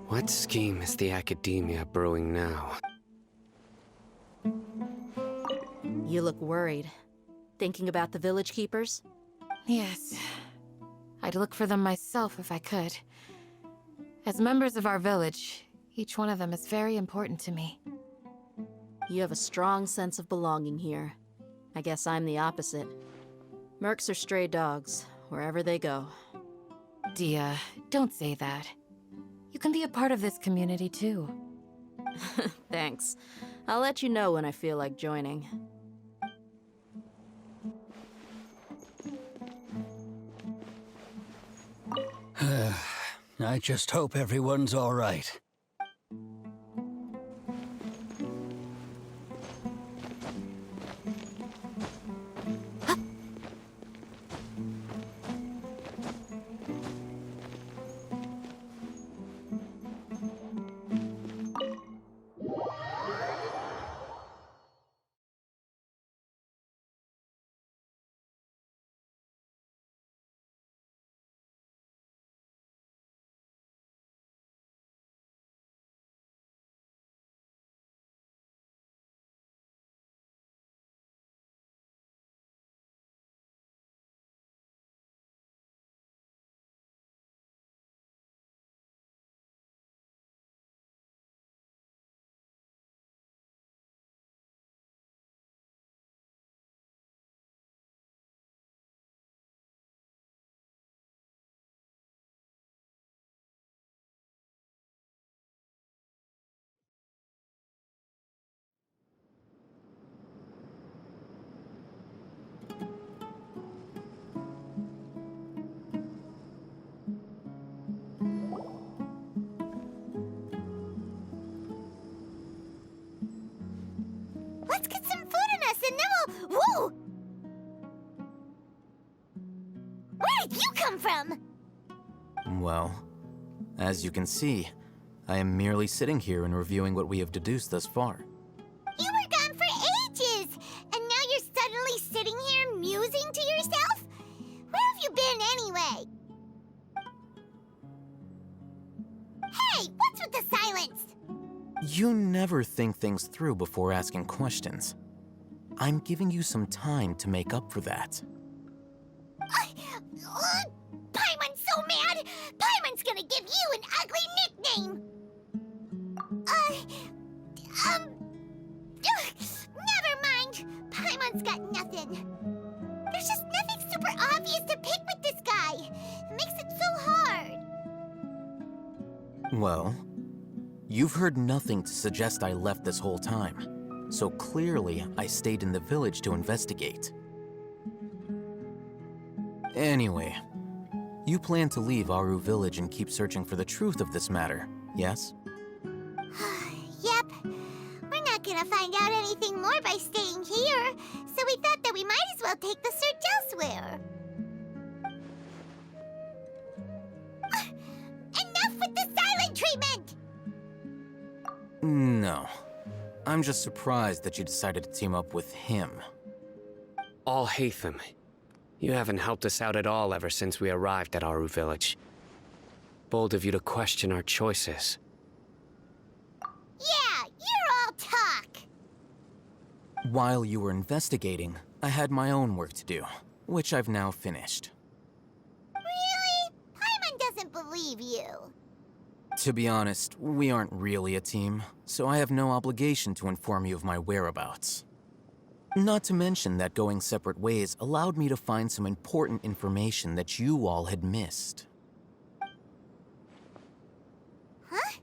What scheme is the academia brewing now? You look worried. Thinking about the village keepers? Yes. I'd look for them myself if I could. As members of our village, each one of them is very important to me. You have a strong sense of belonging here. I guess I'm the opposite. Mercs are stray dogs, wherever they go. Dia, don't say that. You can be a part of this community too. Thanks. I'll let you know when I feel like joining. I just hope everyone's all right. Let's get some food in us and then we'll... Whoa! Where did you come from? Well, as you can see, I am merely sitting here and reviewing what we have deduced thus far. You were gone for ages! And now you're suddenly sitting here musing to yourself? Where have you been anyway? Hey, what's with the silence? You never think things through before asking questions. I'm giving you some time to make up for that. Paimon's so mad! Paimon's gonna give you an ugly nickname! Never mind. Paimon's got nothing. There's just nothing super obvious to pick with this guy. It makes it so hard. Well, you've heard nothing to suggest I left this whole time, so clearly I stayed in the village to investigate. Anyway, you plan to leave Aru village and keep searching for the truth of this matter, yes? Yep. We're not gonna find out anything more by staying here, so we thought that we might as well take the search elsewhere. Enough with the silent treatment! No. I'm just surprised that you decided to team up with him. Al-Haytham, you haven't helped us out at all ever since we arrived at Aru village. Bold of you to question our choices. Yeah, you're all talk! While you were investigating, I had my own work to do, which I've now finished. Really? Paimon doesn't believe you. To be honest, we aren't really a team, so I have no obligation to inform you of my whereabouts. Not to mention that going separate ways allowed me to find some important information that you all had missed. Huh?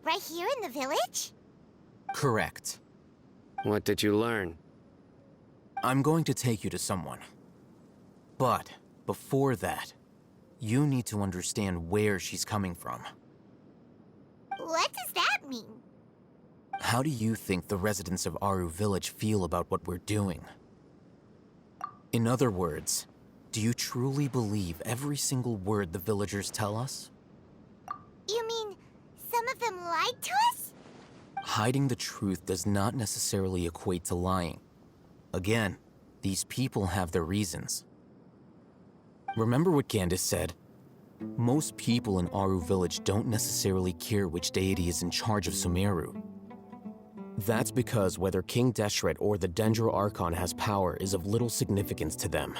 Right here in the village? Correct. What did you learn? I'm going to take you to someone. But before that, you need to understand where she's coming from. What does that mean? How do you think the residents of Aru village feel about what we're doing? In other words, do you truly believe every single word the villagers tell us? You mean some of them lied to us? Hiding the truth does not necessarily equate to lying. Again, these people have their reasons. Remember what Candace said? Most people in Aru Village don't necessarily care which deity is in charge of Sumeru. That's because whether King Deshret or the Dendro Archon has power is of little significance to them.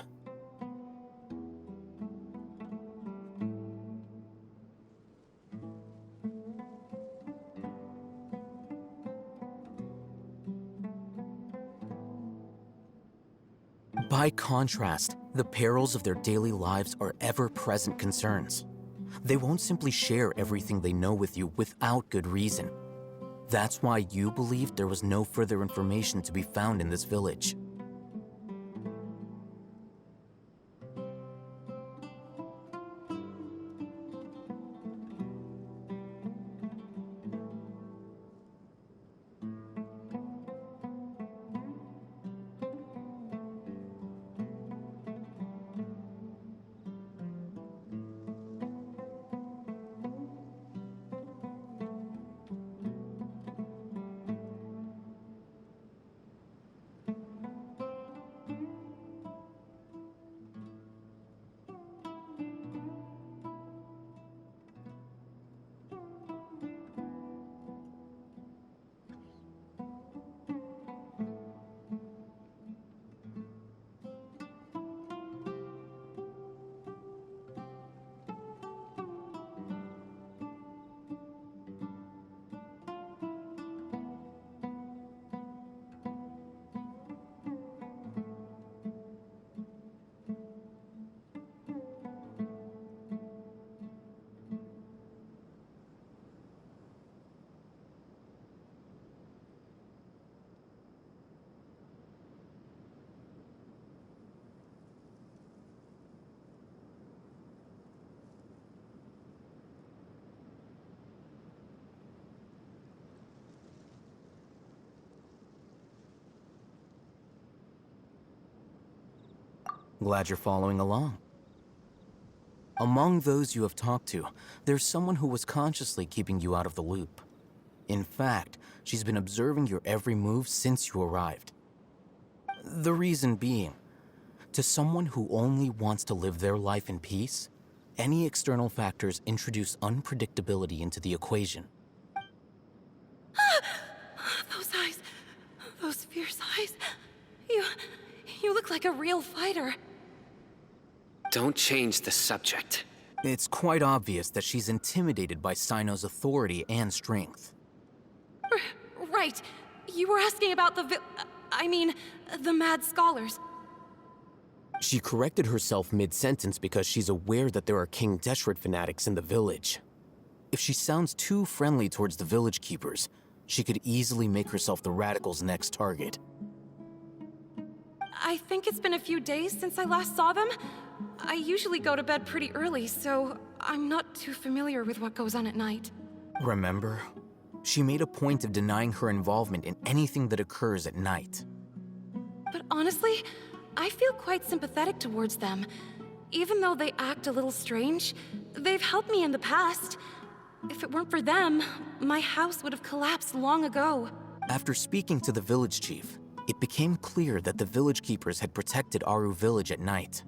By contrast, the perils of their daily lives are ever-present concerns. They won't simply share everything they know with you without good reason. That's why you believed there was no further information to be found in this village. Glad you're following along. Among those you have talked to, there's someone who was consciously keeping you out of the loop. In fact, she's been observing your every move since you arrived. The reason being, to someone who only wants to live their life in peace, any external factors introduce unpredictability into the equation. Those eyes. Those fierce eyes. You look like a real fighter. Don't change the subject. It's quite obvious that she's intimidated by Sino's authority and strength. Right. You were asking about the Mad Scholars. She corrected herself mid-sentence because she's aware that there are King Deshret fanatics in the village. If she sounds too friendly towards the village keepers, she could easily make herself the radicals' next target. I think it's been a few days since I last saw them. I usually go to bed pretty early, so I'm not too familiar with what goes on at night. Remember? She made a point of denying her involvement in anything that occurs at night. But honestly, I feel quite sympathetic towards them. Even though they act a little strange, they've helped me in the past. If it weren't for them, my house would have collapsed long ago. After speaking to the village chief, it became clear that the village keepers had protected Aru Village at night.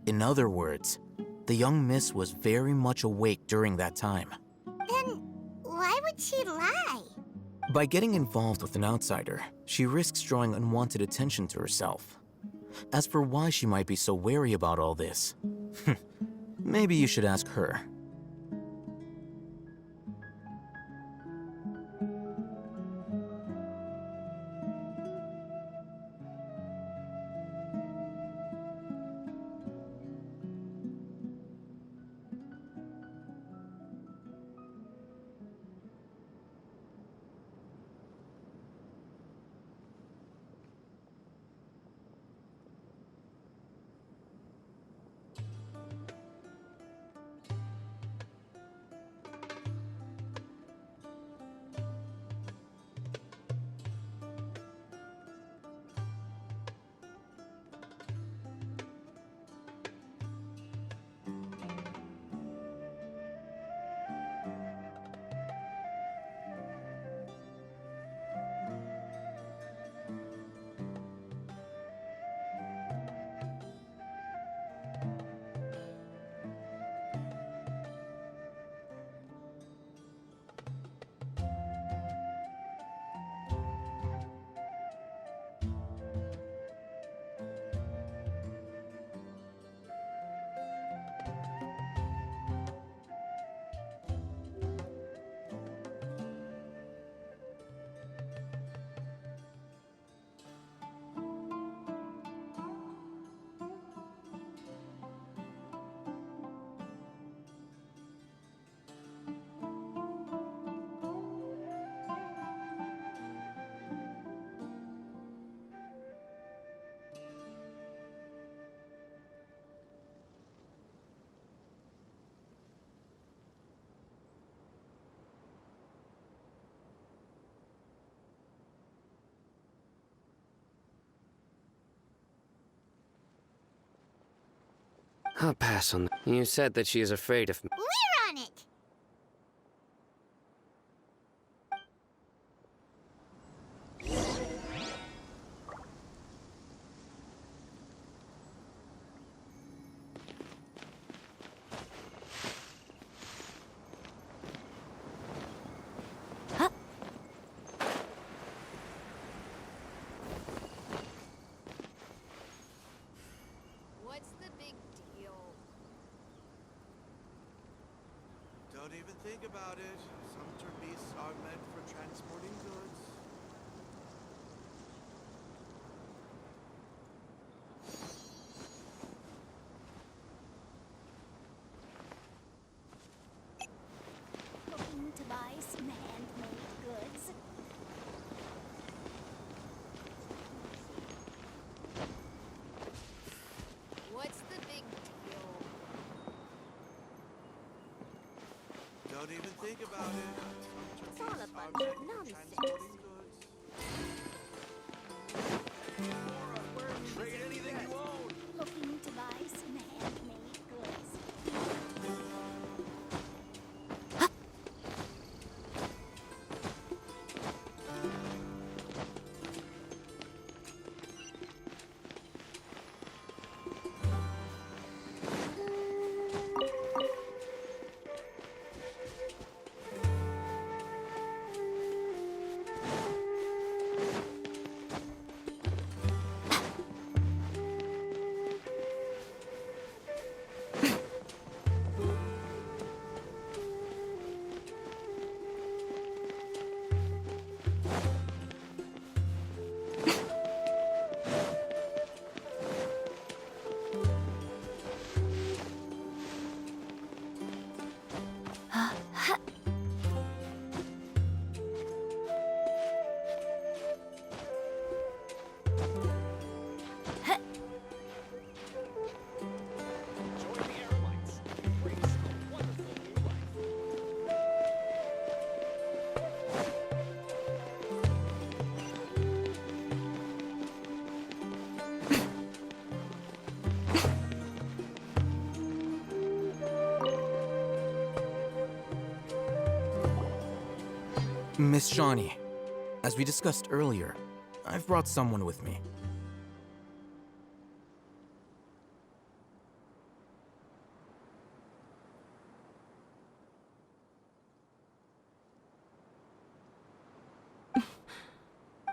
In other words, the young miss was very much awake during that time. Then why would she lie? By getting involved with an outsider, she risks drawing unwanted attention to herself. As for why she might be so wary about all this, maybe you should ask her. I'll pass on that. You said that she is afraid of me. We're on it! What's the big deal? Don't even think about it. Some turbeasts are meant for transporting goods. Looking to buy some handmade goods. What's the big deal? Don't even think about it. It's all a Some bunch of turbeasts are meant for nonsense. transporting goods. Trade anything you own. Looking to buy some handmade goods. Miss Shawnee, as we discussed earlier, I've brought someone with me.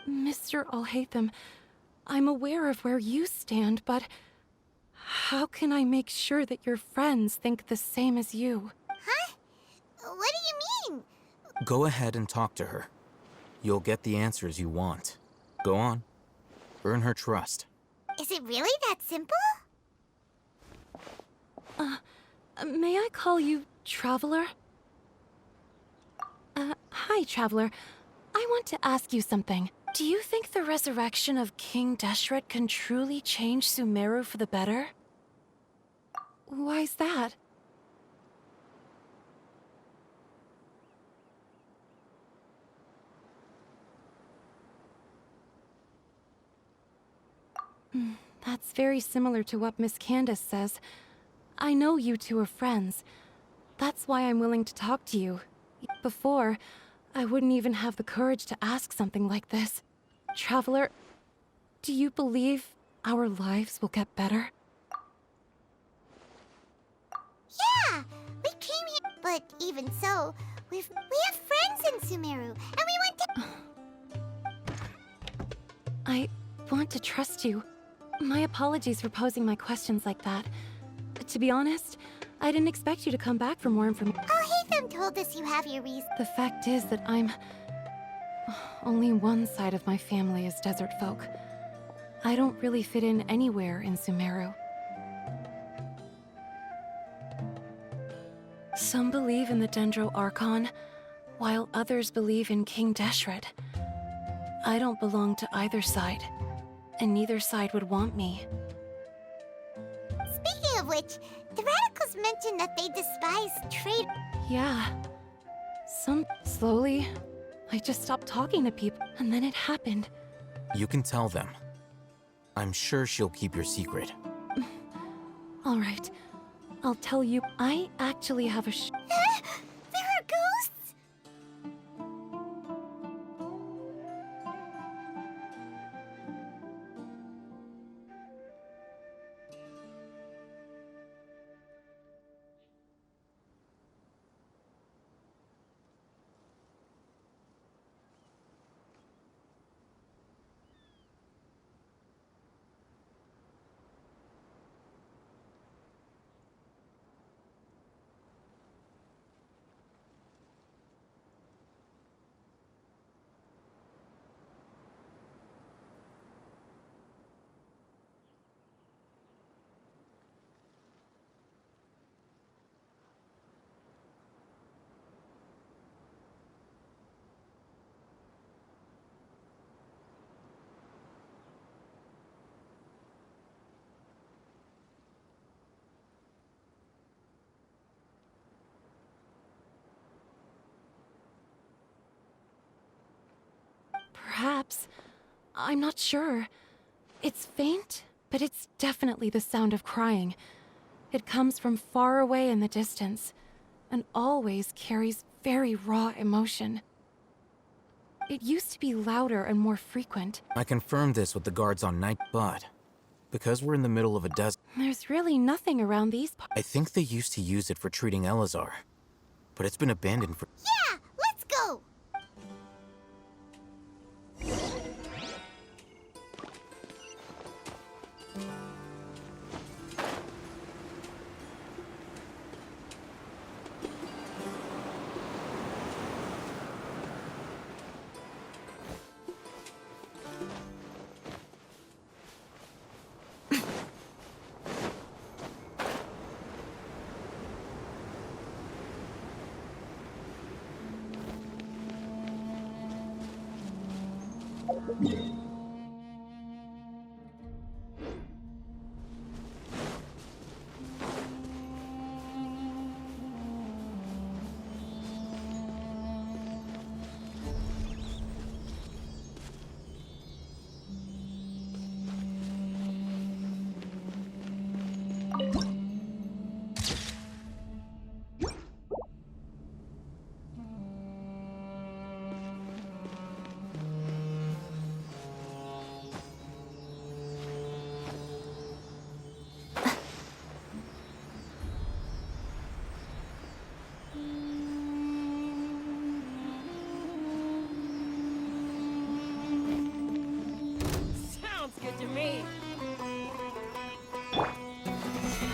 Mr. Alhaitham, I'm aware of where you stand, but how can I make sure that your friends think the same as you? Huh? What do you mean? Go ahead and talk to her. You'll get the answers you want. Go on. Earn her trust. Is it really that simple? May I call you Traveler? Hi, Traveler. I want to ask you something. Do you think the resurrection of King Deshret can truly change Sumeru for the better? Why's that? That's very similar to what Miss Candace says. I know you two are friends. That's why I'm willing to talk to you. Before, I wouldn't even have the courage to ask something like this. Traveler, do you believe our lives will get better? Yeah, we came here. But even so, we have friends in Sumeru, and we went to. I want to trust you. My apologies for posing my questions like that. To be honest, I didn't expect you to come back for more information. Alhaitham told us you have your reason. The fact is that only one side of my family is desert folk. I don't really fit in anywhere in Sumeru. Some believe in the Dendro Archon, while others believe in King Deshret. I don't belong to either side, and neither side would want me. Speaking of which, the Radicals mentioned that they despise trade. Yeah. Slowly, I just stopped talking to people, and then it happened. You can tell them. I'm sure she'll keep your secret. All right, I'll tell you, I actually have a There are ghosts? Perhaps. I'm not sure. It's faint, but it's definitely the sound of crying. It comes from far away in the distance, and always carries very raw emotion. It used to be louder and more frequent. I confirmed this with the guards on night, but because we're in the middle of a desert, There's really nothing around these parts. I think they used to use it for treating Elazar. But it's been abandoned for... Yeah, let's go!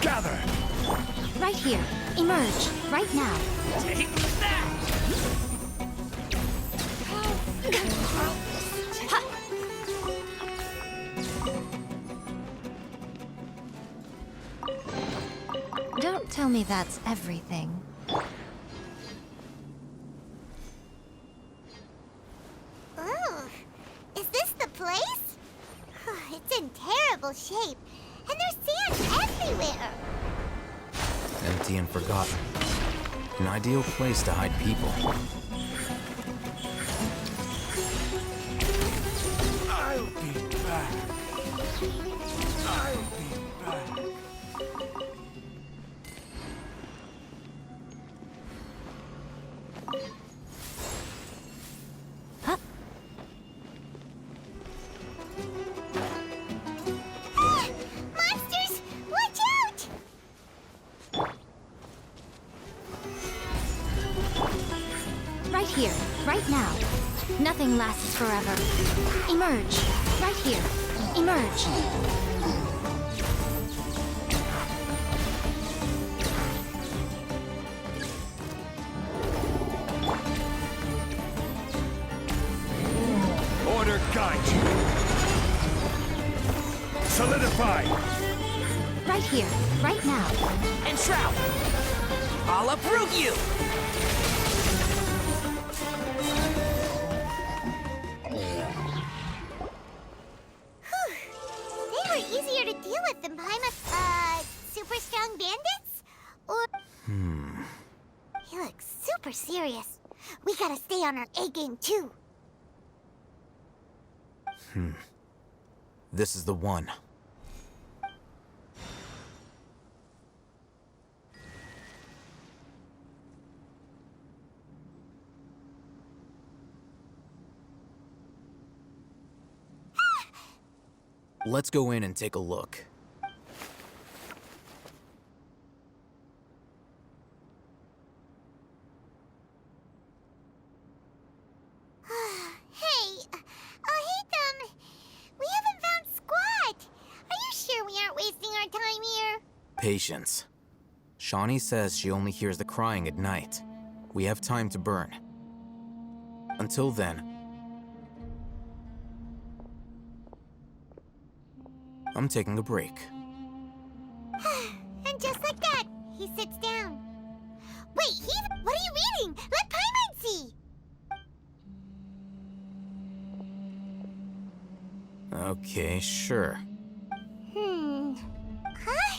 Gather! Right here. Emerge. Right now. Take that! Don't tell me that's everything. Ooh, is this the place? It's in terrible shape, and there's sand everywhere. empty and forgotten. An ideal place to hide people. I'll be back. I'll be back. Monsters! Watch out! Right here, right now. Nothing lasts forever. Emerge. Right here. Emerge. Order guide you. Solidify. Right here, right now. And Shroud, I'll uproot you! They were easier to deal with than Paimon. Super strong bandits? Or... He looks super serious. We gotta stay on our A game too. This is the one. Let's go in and take a look. Hey, we haven't found squat. Are you sure we aren't wasting our time here? Patience. Shawnee says she only hears the crying at night. We have time to burn. Until then, I'm taking a break. And just like that, he sits down. Wait, what are you reading? Let Paimon see! Okay, sure. Huh?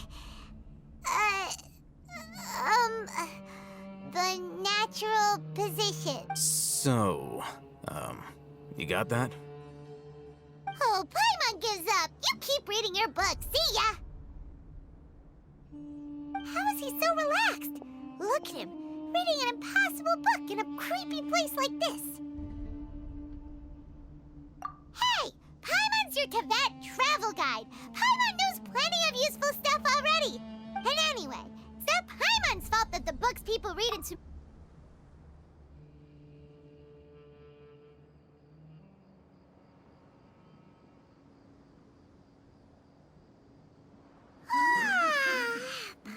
The natural position. So, you got that? Oh, Paimon gives up. You keep reading your book. See ya! How is he so relaxed? Look at him, reading an impossible book in a creepy place like this. Hey! Paimon's your Tibet travel guide. Paimon knows plenty of useful stuff already. And anyway, it's not Paimon's fault that the books people read in Sumeru.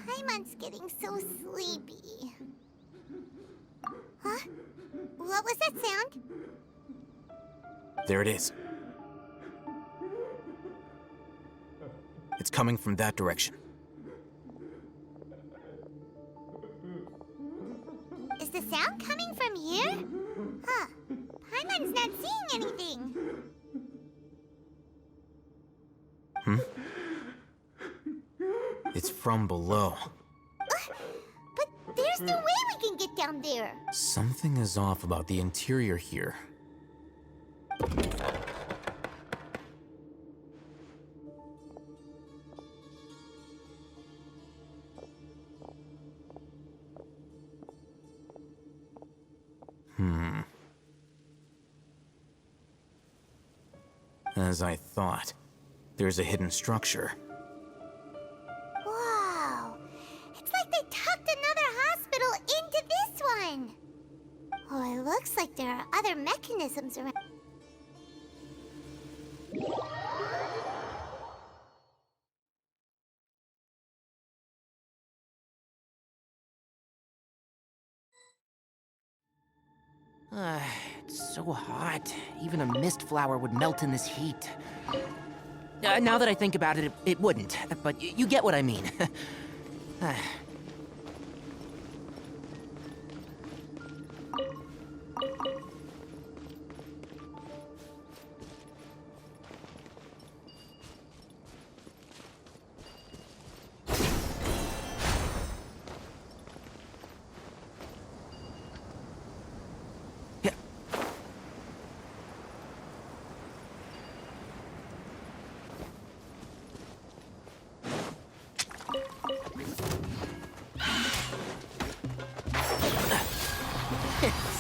Paimon's getting so sleepy. Huh? What was that sound? There it is. It's coming from that direction. Is the sound coming from here? Huh. Paimon's not seeing anything. It's from below. But there's no way we can get down there. Something is off about the interior here. As I thought, there's a hidden structure. Wow. It's like they tucked another hospital into this one. Oh, it looks like there are other mechanisms around. It's so hot. Even a mist flower would melt in this heat. Now that I think about it, it wouldn't. But you get what I mean.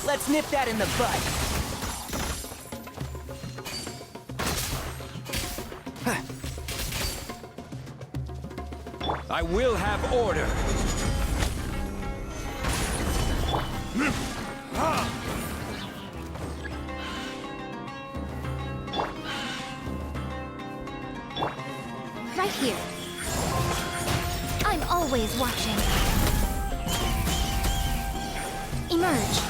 Let's nip that in the bud. I will have order. Right here. I'm always watching. Emerge.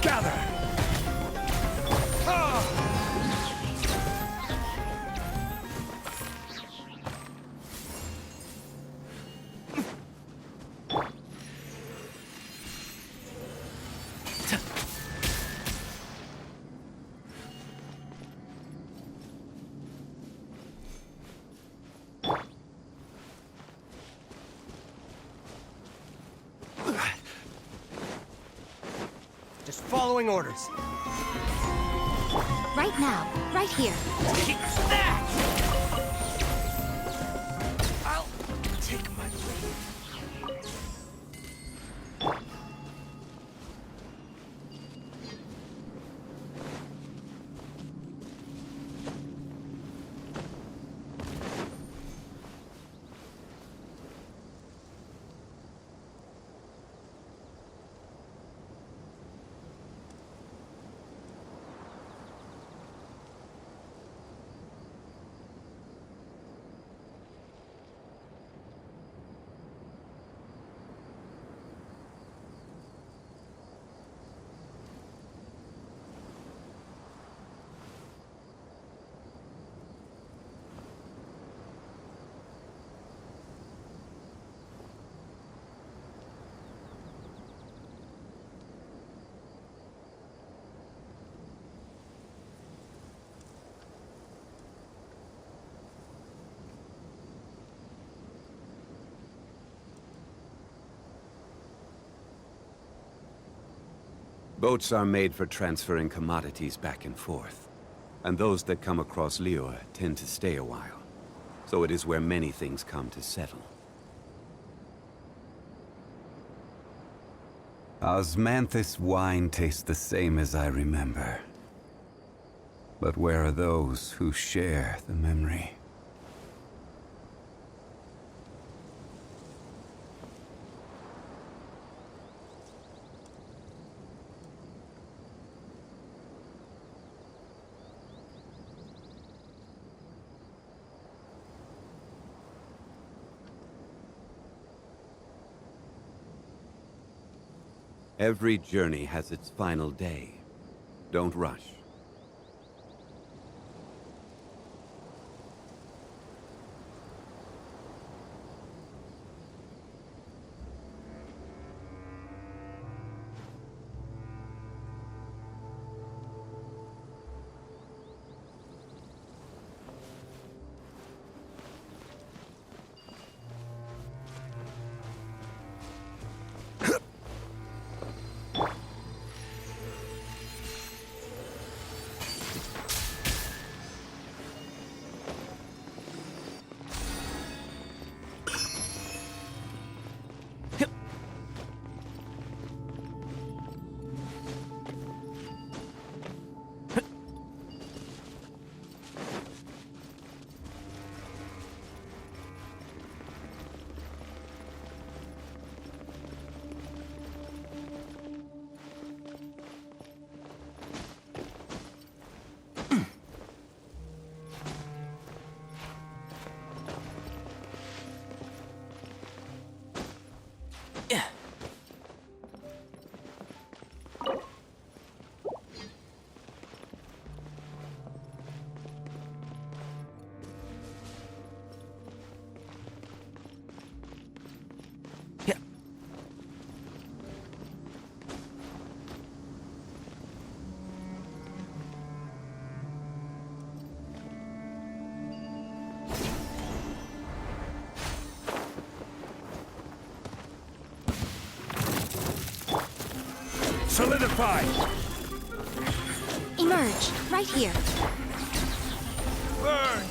Gather. Just following orders. Right now. Right here. Take that! I'll take my leave. Boats are made for transferring commodities back and forth. And those that come across Lior tend to stay a while. So it is where many things come to settle. Osmanthus wine tastes the same as I remember. But where are those who share the memory? Every journey has its final day. Don't rush. Solidify! Emerge, right here. Burn!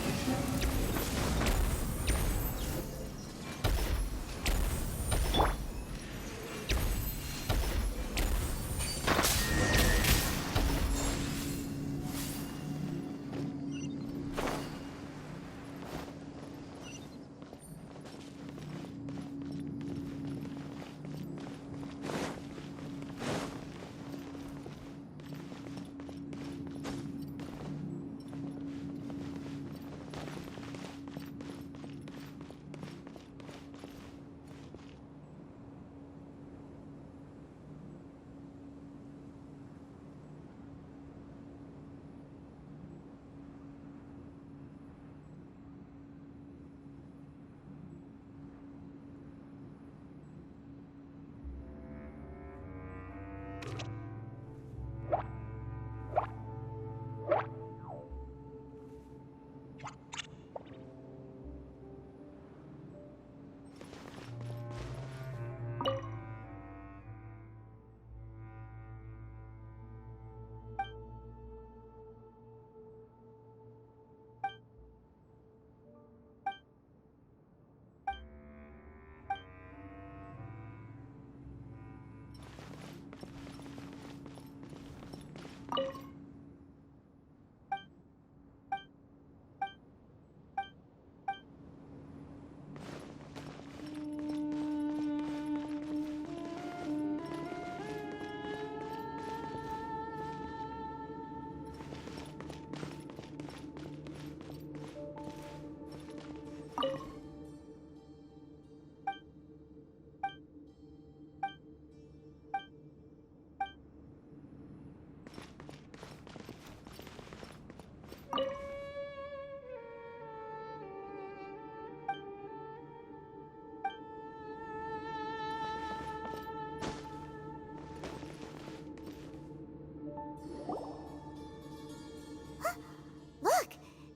Look!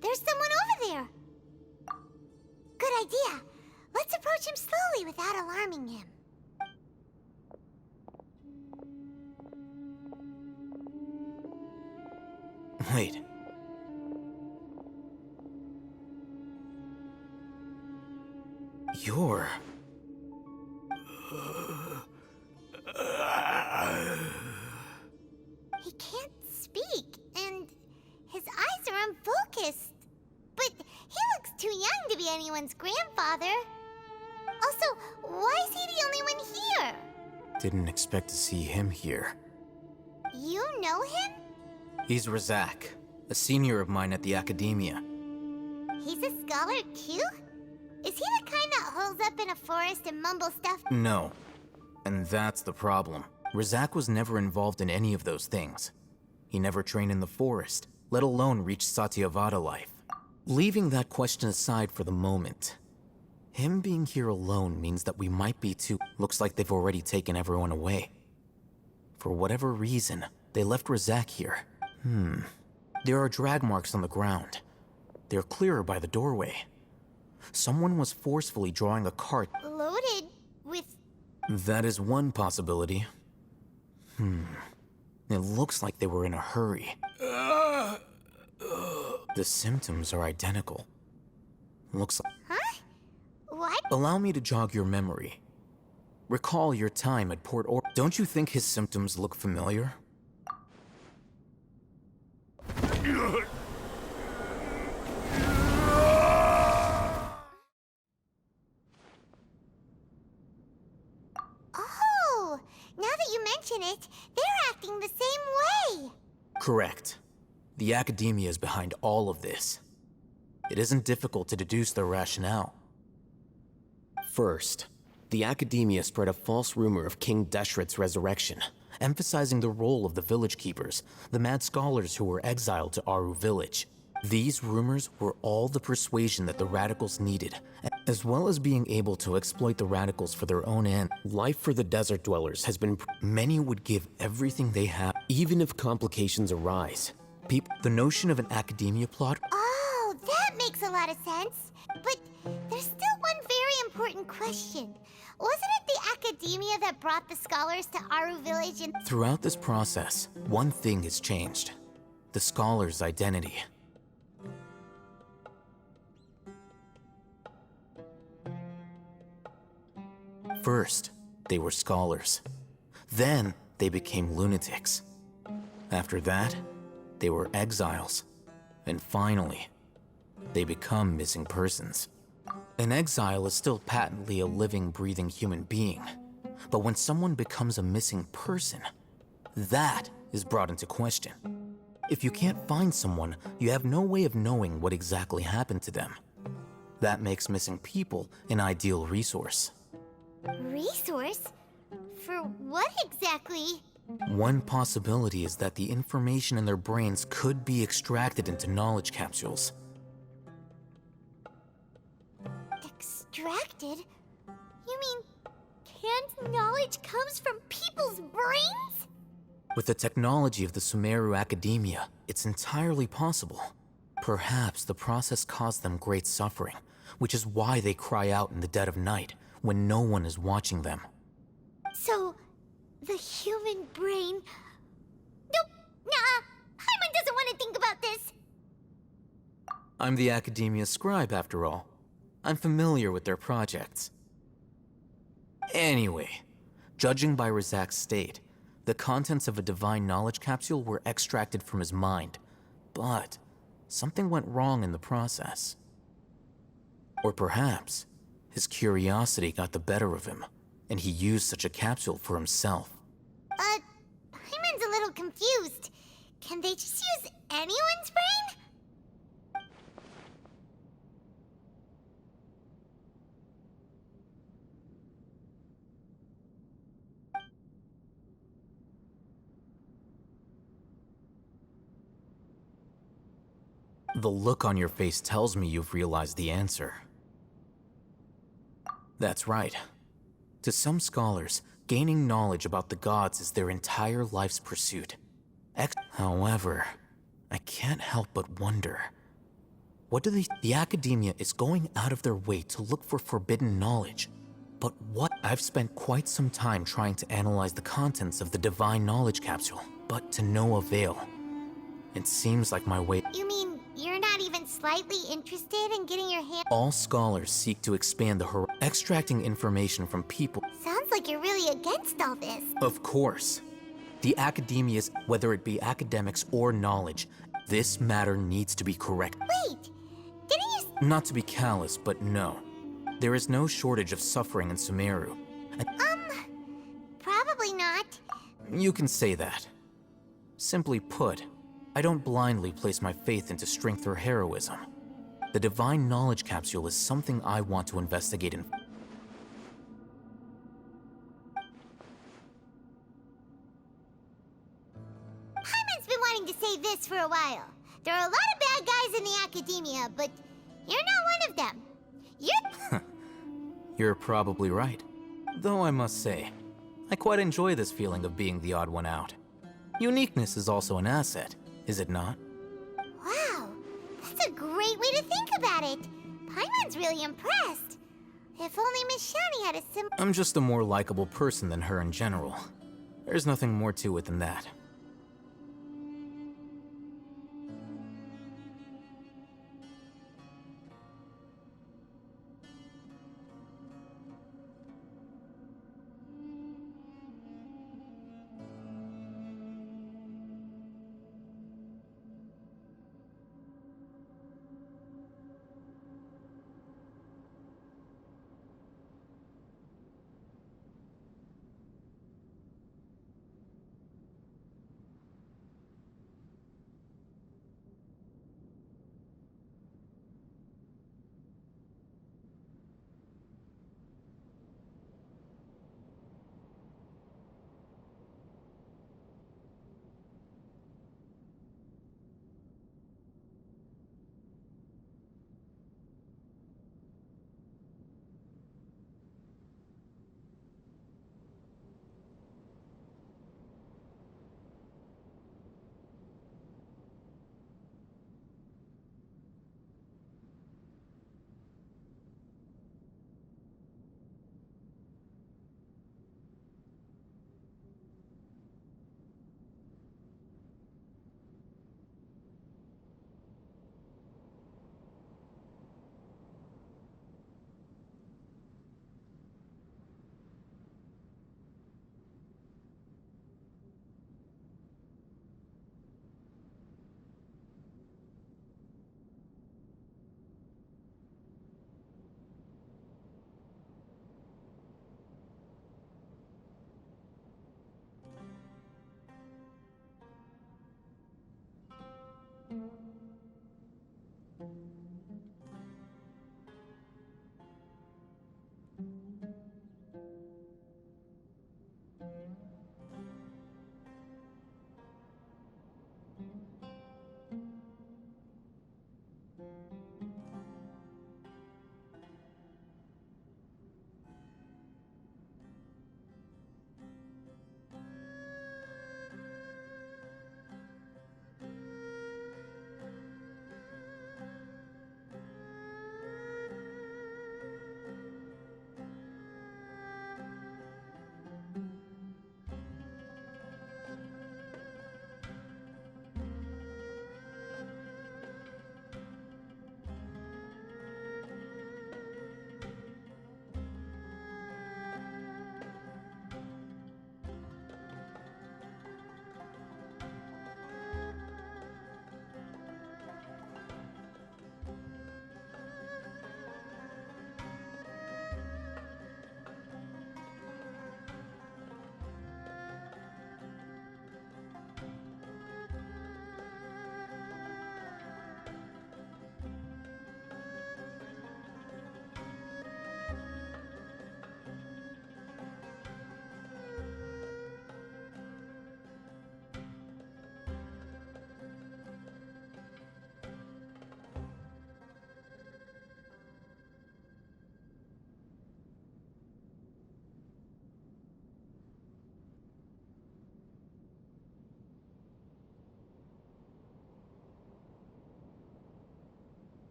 There's someone over there! Good idea. Let's approach him slowly without alarming him. Wait. You're... He can't speak, and his eyes are unfocused. But he looks too young to be anyone's grandfather. Also, why is he the only one here? Didn't expect to see him here. You know him? He's Razak, a senior of mine at the academia. He's a scholar too? Is he the kind that holes up in a forest and mumbles stuff? No. And that's the problem. Razak was never involved in any of those things. He never trained in the forest, let alone reach Satyavada life. Leaving that question aside for the moment, him being here alone means that we might be too... Looks like they've already taken everyone away. For whatever reason, they left Razak here. There are drag marks on the ground. They're clearer by the doorway. Someone was forcefully drawing a cart. Loaded with... That is one possibility. It looks like they were in a hurry. The symptoms are identical. Looks like... Huh? What? Allow me to jog your memory. Recall your time at Port Or... Don't you think his symptoms look familiar? Oh, now that you mention it, they're acting the same way. Correct. The academia is behind all of this. It isn't difficult to deduce their rationale. First, the academia spread a false rumor of King Deshret's resurrection, emphasizing the role of the village keepers, the mad scholars who were exiled to Aru village. These rumors were all the persuasion that the radicals needed, as well as being able to exploit the radicals for their own end. Life for the desert dwellers has been... Many would give everything they have, even if complications arise. The notion of an academia plot... Oh, that makes a lot of sense. But there's still one very important question. Wasn't it the academia that brought the scholars to Aru village and... Throughout this process, one thing has changed. The scholar's identity. First, they were scholars. Then, they became lunatics. After that, they were exiles. And finally, they become missing persons. An exile is still patently a living, breathing human being. But when someone becomes a missing person, that is brought into question. If you can't find someone, you have no way of knowing what exactly happened to them. That makes missing people an ideal resource. Resource? For what exactly? One possibility is that the information in their brains could be extracted into knowledge capsules. Extracted? You mean canned knowledge comes from people's brains? With the technology of the Sumeru academia, it's entirely possible. Perhaps the process caused them great suffering, which is why they cry out in the dead of night when no one is watching them. So, the human brain... Nope, nah, Hyman doesn't want to think about this. I'm the academia scribe, after all. I'm familiar with their projects. Anyway, judging by Razak's state, the contents of a divine knowledge capsule were extracted from his mind, but something went wrong in the process. Or perhaps his curiosity got the better of him, and he used such a capsule for himself. Hyman's a little confused. Can they just use anyone's brain? The look on your face tells me you've realized the answer. That's right. To some scholars, gaining knowledge about the gods is their entire life's pursuit. However, I can't help but wonder, what do the academia is going out of their way to look for forbidden knowledge? But what? I've spent quite some time trying to analyze the contents of the divine knowledge capsule, but to no avail. It seems like my way. You mean you're not even slightly interested in getting your hand? All scholars seek to expand the extracting information from people. Sounds like you're really against all this. Of course. The academia's, whether it be academics or knowledge, this matter needs to be correct. Wait, didn't you? Not to be callous, but no. There is no shortage of suffering in Sumeru. Probably not. You can say that. Simply put, I don't blindly place my faith into strength or heroism. The Divine Knowledge Capsule is something I want to investigate in. Paimon's been wanting to say this for a while. There are a lot of bad guys in the academia, but you're not one of them. You're... You're probably right. Though I must say, I quite enjoy this feeling of being the odd one out. Uniqueness is also an asset, is it not? Wow, that's a great way to think about it. Paimon's really impressed. If only Miss Shani had a simple... I'm just a more likable person than her in general. There's nothing more to it than that.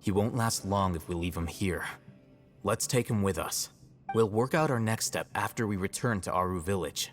He won't last long if we leave him here. Let's take him with us. We'll work out our next step after we return to Aru Village.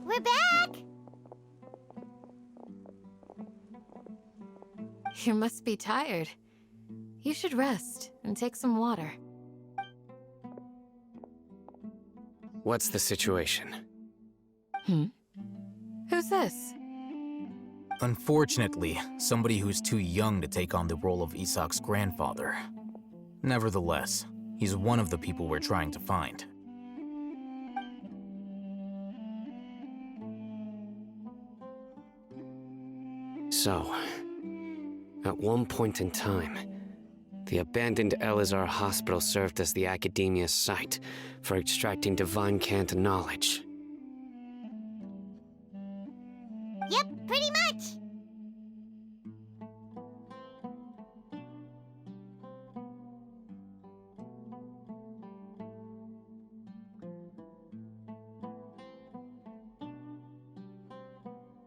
We're back! You must be tired. You should rest and take some water. What's the situation? Who's this? Unfortunately, somebody who's too young to take on the role of Isak's grandfather. Nevertheless, he's one of the people we're trying to find. So, at one point in time, the abandoned Elazar Hospital served as the Academia's site for extracting divine cant knowledge. Yep, pretty much!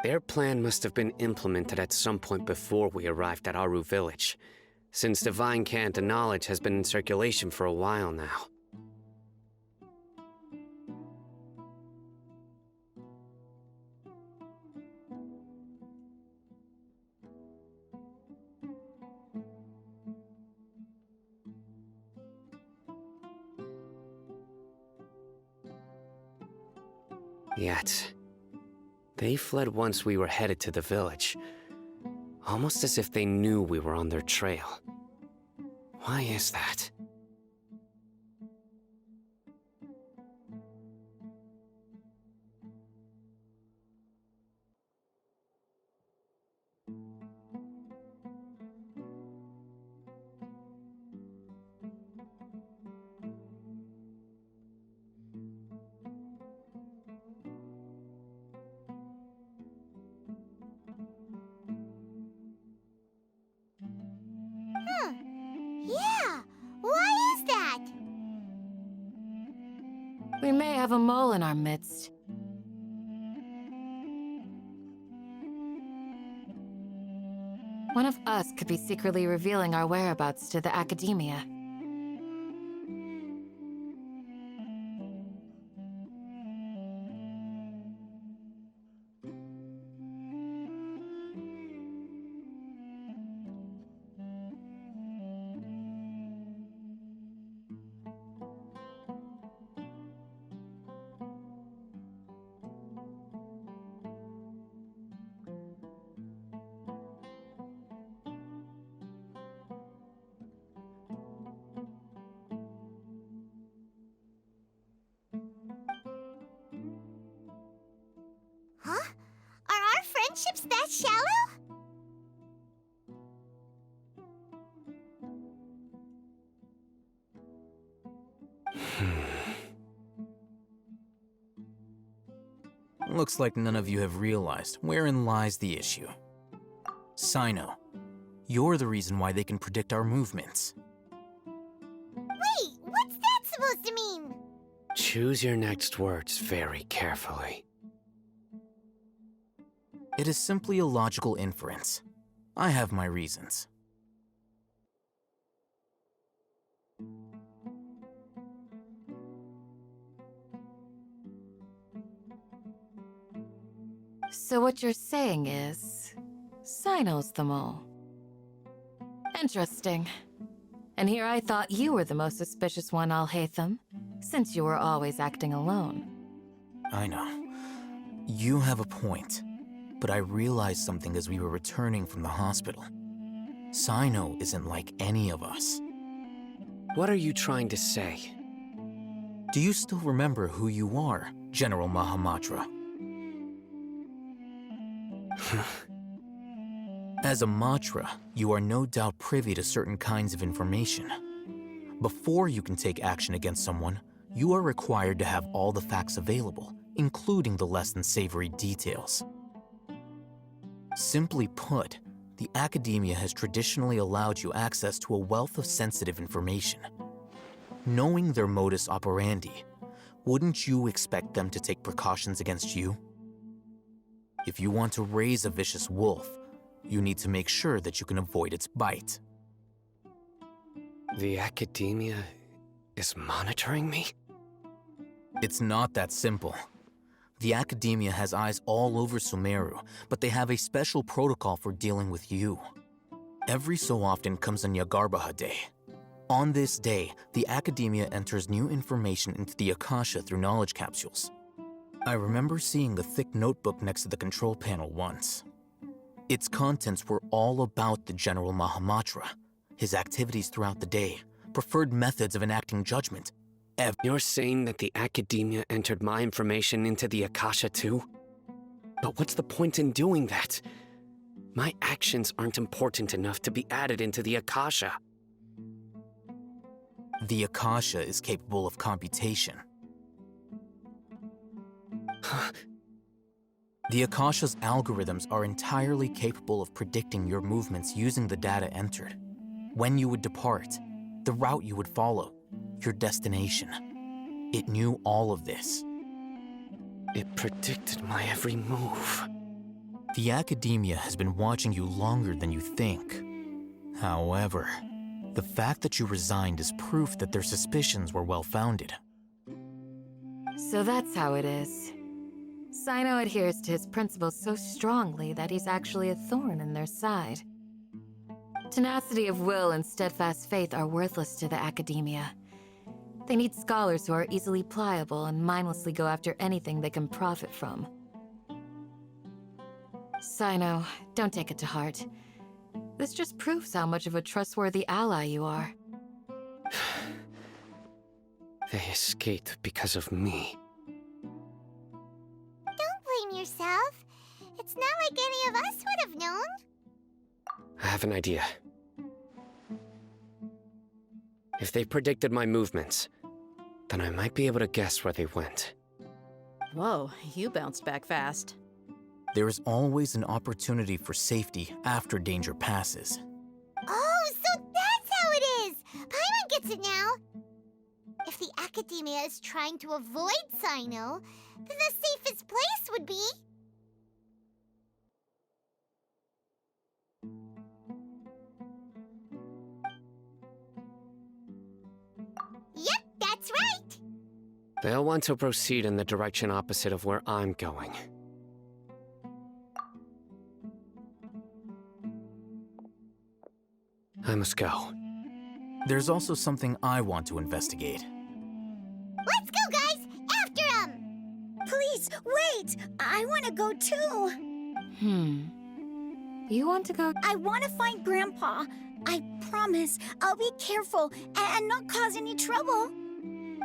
Their plan must have been implemented at some point before we arrived at Aru Village, since divine cant knowledge has been in circulation for a while now. Yet, they fled once we were headed to the village, almost as if they knew we were on their trail. Why is that? Yeah, why is that? We may have a mole in our midst. One of us could be secretly revealing our whereabouts to the Academia. Huh? Are our friendships that shallow? Looks like none of you have realized wherein lies the issue. Sino, You're the reason why they can predict our movements. Wait, what's that supposed to mean? Choose your next words very carefully. It is simply a logical inference. I have my reasons. So what you're saying is, Cyno's the mole. Interesting. And here I thought you were the most suspicious one, Alhaitham, since you were always acting alone. I know. You have a point. But I realized something as we were returning from the hospital. Cyno isn't like any of us. What are you trying to say? Do you still remember who you are, General Mahamatra? As a Matra, you are no doubt privy to certain kinds of information. Before you can take action against someone, you are required to have all the facts available, including the less than savory details. Simply put, the academia has traditionally allowed you access to a wealth of sensitive information. Knowing their modus operandi, wouldn't you expect them to take precautions against you? If you want to raise a vicious wolf, you need to make sure that you can avoid its bite. The academia is monitoring me? It's not that simple. The academia has eyes all over Sumeru, but they have a special protocol for dealing with you. Every so often comes a Nyagarbaha Day. On this day, the academia enters new information into the Akasha through knowledge capsules. I remember seeing a thick notebook next to the control panel once. Its contents were all about the General Mahamatra, his activities throughout the day, preferred methods of enacting judgment. You're saying that the academia entered my information into the Akasha too? But what's the point in doing that? My actions aren't important enough to be added into the Akasha. The Akasha is capable of computation. The Akasha's algorithms are entirely capable of predicting your movements using the data entered. When you would depart, the route you would follow, your destination. It knew all of this. It predicted my every move. The academia has been watching you longer than you think. However, the fact that you resigned is proof that their suspicions were well-founded. So that's how it is. Cyno adheres to his principles so strongly that he's actually a thorn in their side. Tenacity of will and steadfast faith are worthless to the academia. They need scholars who are easily pliable and mindlessly go after anything they can profit from. Cyno, don't take it to heart. This just proves how much of a trustworthy ally you are. They escaped because of me. Don't blame yourself. It's not like any of us would have known. I have an idea. If they predicted my movements, then I might be able to guess where they went. Whoa, you bounced back fast. There is always an opportunity for safety after danger passes. Oh, so that's how it is! Paimon gets it now! If the academia is trying to avoid Cyno, then the safest place would be... Yep, that's right! They'll want to proceed in the direction opposite of where I'm going. I must go. There's also something I want to investigate. Let's go, guys! After him! Please, wait! I want to go too! You want to go? I want to find Grandpa. I promise I'll be careful and not cause any trouble.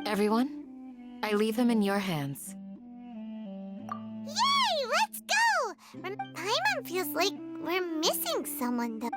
Everyone, I leave him in your hands. Yay! Let's go! Paimon feels like we're missing someone, though.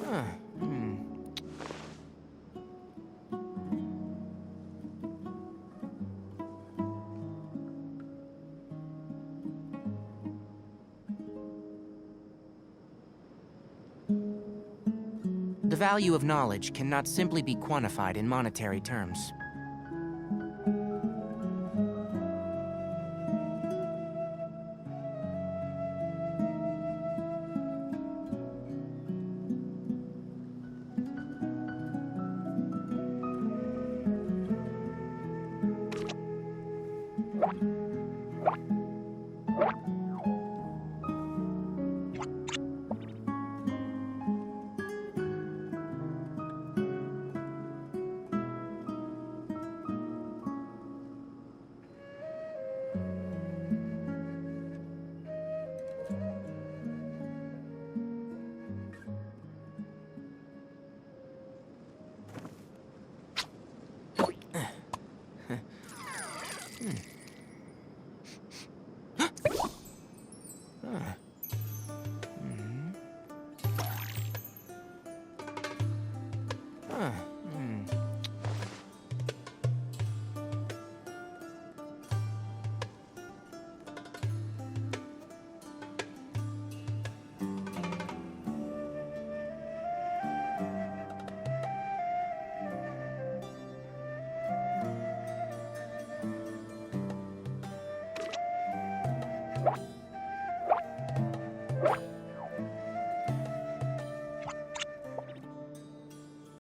The value of knowledge cannot simply be quantified in monetary terms.